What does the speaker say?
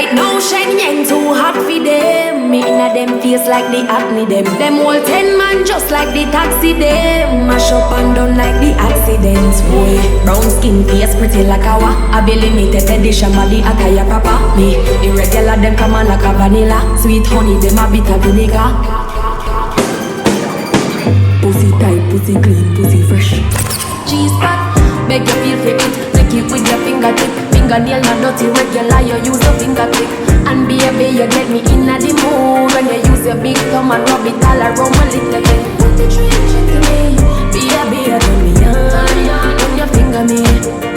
right now, Shenyang too hot for them. Me inna them face like the acne them. Them all 10 man just like the taxi them. Mash up and done like the accidents. Boy, brown skin face pretty like a wa. I be limited edition body attire proper. Me irregular them come on like a vanilla. Sweet honey them a bit of vinegar. Pussy tight, pussy clean, pussy fresh. G-spot, beg you feel for it. Lick it with your fingertip. Fingernail not dirty, regular, you use your fingertip. And baby, you get me in the mood when you use your big thumb and rub it all around my little bit. Put the drink to me, baby, turn me on. When you finger me